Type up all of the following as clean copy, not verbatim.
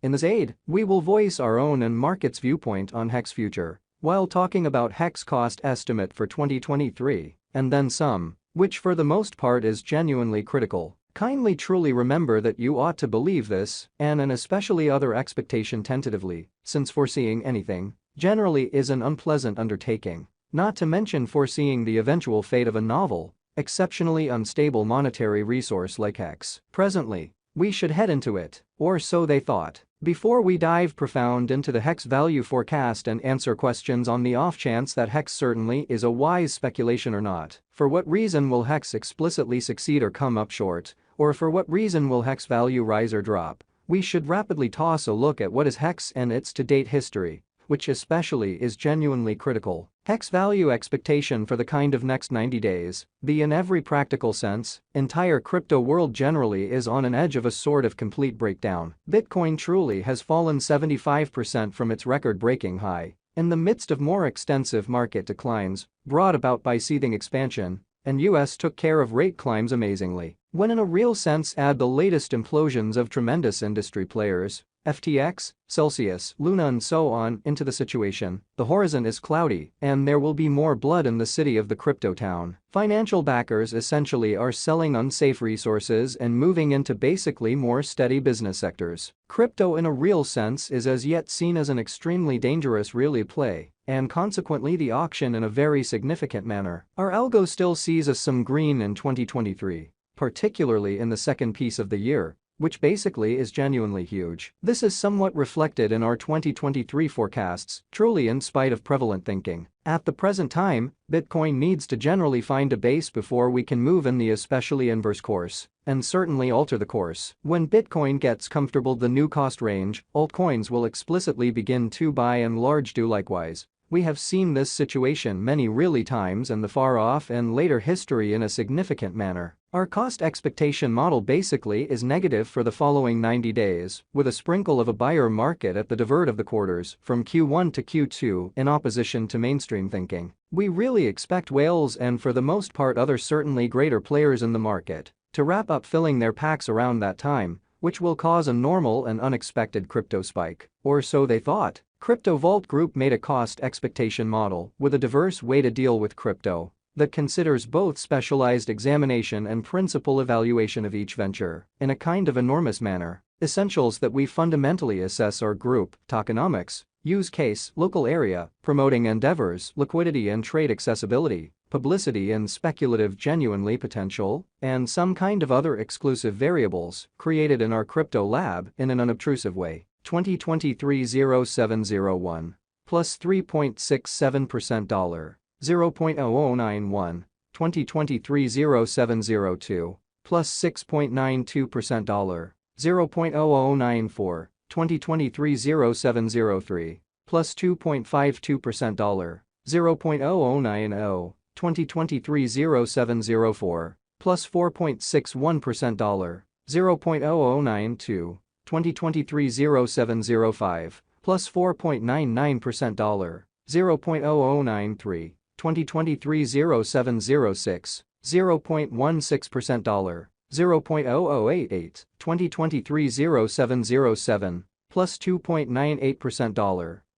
In this aid, we will voice our own and market's viewpoint on HEX future, while talking about HEX cost estimate for 2023, and then some, which for the most part is genuinely critical. Kindly truly remember that you ought to believe this, and especially other expectation tentatively, since foreseeing anything generally is an unpleasant undertaking. Not to mention foreseeing the eventual fate of a novel, exceptionally unstable monetary resource like HEX. Presently, we should head into it, or so they thought. Before we dive profound into the HEX value forecast and answer questions on the off chance that HEX certainly is a wise speculation or not, for what reason will HEX explicitly succeed or come up short, or for what reason will HEX value rise or drop, we should rapidly toss a look at what is HEX and its to-date history, which especially is genuinely critical. HEX value expectation for the kind of next 90 days, in every practical sense, entire crypto world generally is on an edge of a sort of complete breakdown. Bitcoin truly has fallen 75% from its record-breaking high, in the midst of more extensive market declines, brought about by seething expansion, and US took care of rate climbs amazingly. When in a real sense add the latest implosions of tremendous industry players, FTX, Celsius, Luna and so on into the situation, the horizon is cloudy and there will be more blood in the city of the crypto town. Financial backers essentially are selling unsafe resources and moving into basically more steady business sectors. Crypto in a real sense is as yet seen as an extremely dangerous really play, and consequently the auction in a very significant manner. Our algo still sees us some green in 2023, particularly in the second piece of the year, which basically is genuinely huge. This is somewhat reflected in our 2023 forecasts, truly in spite of prevalent thinking. At the present time, Bitcoin needs to generally find a base before we can move in the especially inverse course, and certainly alter the course. When Bitcoin gets comfortable the new cost range, altcoins will explicitly begin to by and large do likewise. We have seen this situation many really times in the far off and later history in a significant manner. Our cost expectation model basically is negative for the following 90 days, with a sprinkle of a buyer market at the divert of the quarters from Q1 to Q2 in opposition to mainstream thinking. We really expect whales and for the most part other certainly greater players in the market to wrap up filling their packs around that time, which will cause a normal and unexpected crypto spike, or so they thought. Crypto Vault Group made a cost expectation model with a diverse way to deal with crypto that considers both specialized examination and principal evaluation of each venture in a kind of enormous manner. Essentials that we fundamentally assess are group, tokenomics, use case, local area, promoting endeavors, liquidity and trade accessibility, publicity and speculative genuinely potential, and some kind of other exclusive variables created in our crypto lab in an unobtrusive way. 2023-0701 plus 3.67% $0.0091, 2023-0702 plus 6.92% $0.0094, 2023-0703 plus 2.52% $0.0090, 2023-0704 plus 4.61% $0.0092, 2023-0705 plus 4.99% $0.0093, 2023-0706, 0.16% $0.0088, 2023-0707 plus 2.98%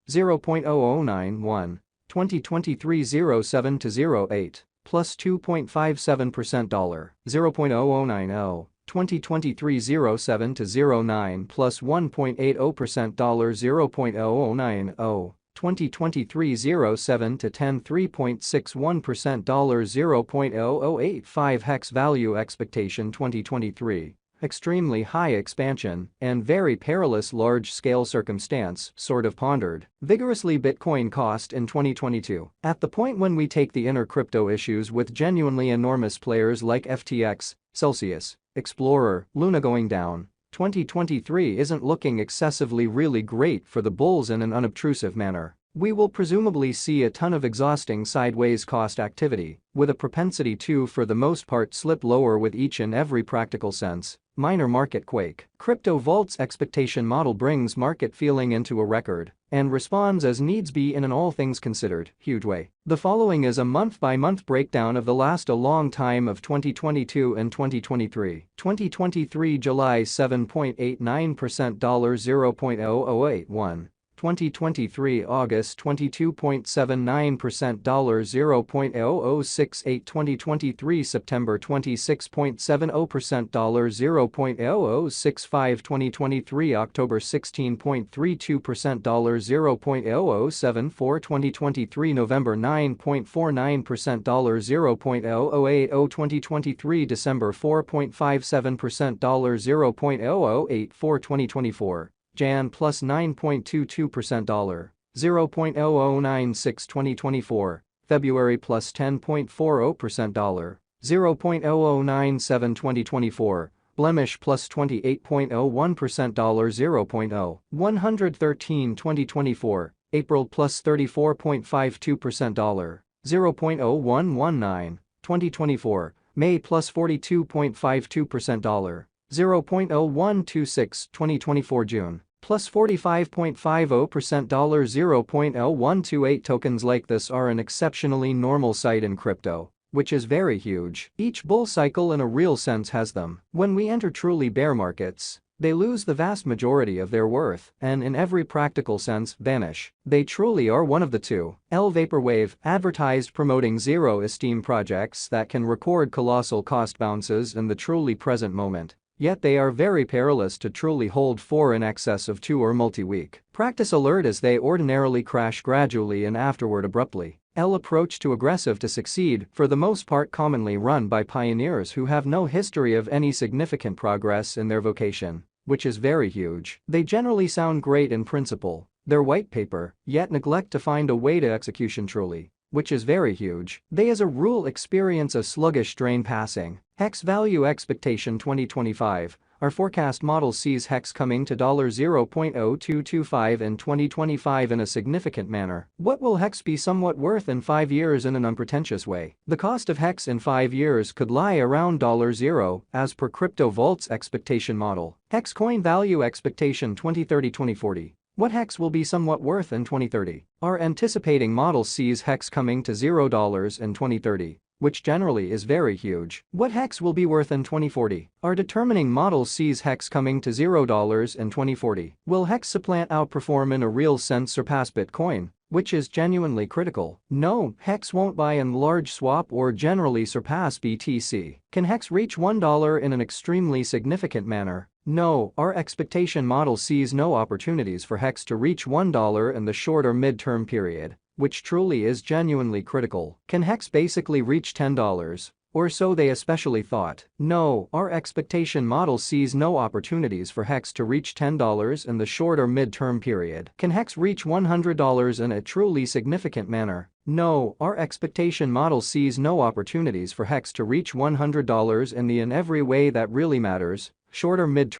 $0.0091, 2023-07-08 plus 2.57% $0.0090, 2023-07-09 plus 1.80% $0.0090, 2023-07-10 3.61% $0.0085 HEX value expectation 2023. Extremely high expansion and very perilous large-scale circumstance, sort of pondered. Vigorously Bitcoin cost in 2022. At the point when we take the inner crypto issues with genuinely enormous players like FTX, Celsius, Explorer, Luna going down, 2023 isn't looking excessively really great for the bulls in an unobtrusive manner. We will presumably see a ton of exhausting sideways cost activity, with a propensity to for the most part slip lower with each and every practical sense. minor market quake. Crypto Vault's expectation model brings market feeling into a record and responds as needs be in an all things considered huge way. The following is a month-by-month breakdown of the last a long time of 2022 and 2023. 2023 July 7.89%, $0.0081. 2023 August 22.79%, $0.0068. 2023 September 26.70%, $0.0065. 2023 October 16.32%, $0.0074. 2023 November 9.49%, $0.0080. 2023 December 4.57%, $0.0084. 2024 Jan plus 9.22%, $0.0096. 2024 February plus 10.40%, $0.0097. 2024 Blemish plus 28.01%, $0.0113. 2024 April plus 34.52%, $0.0119. 2024 May plus 42.52%, $0.0126. 2024 June plus 45.50%, $0.0128. Tokens like this are an exceptionally normal sight in crypto, which is very huge. Each bull cycle in a real sense has them. When we enter truly bear markets, they lose the vast majority of their worth and in every practical sense vanish. They truly are one of the two. Vaporwave advertised promoting zero-esteem projects that can record colossal cost bounces in the truly present moment. Yet they are very perilous to truly hold for in excess of 2 or multi-week. Practice alert as they ordinarily crash gradually and afterward abruptly. Approach too aggressive to succeed, for the most part commonly run by pioneers who have no history of any significant progress in their vocation, which is very huge. They generally sound great in principle, their white paper, yet neglect to find a way to execution truly, which is very huge. They as a rule experience a sluggish drain passing. Hex value expectation 2025. Our forecast model sees Hex coming to $0.0225 in 2025 in a significant manner. What will Hex be somewhat worth in 5 years in an unpretentious way? The cost of Hex in 5 years could lie around $0 as per Crypto Vault's expectation model. Hex coin value expectation 2030-2040. What Hex will be somewhat worth in 2030? Our anticipating model sees Hex coming to $0 in 2030, which generally is very huge. What Hex will be worth in 2040? Our determining model sees Hex coming to $0 in 2040. Will Hex supplant, outperform, in a real sense surpass Bitcoin, which is genuinely critical? No, Hex won't by and large swap or generally surpass BTC. Can Hex reach $1 in an extremely significant manner? No, our expectation model sees no opportunities for Hex to reach $1 in the short or mid-term period, which truly is genuinely critical. Can Hex basically reach $10? Or so they especially thought. No, our expectation model sees no opportunities for Hex to reach $10 in the short or mid-term period. Can Hex reach $100 in a truly significant manner? No, our expectation model sees no opportunities for Hex to reach $100 in every way that really matters, short or mid-term.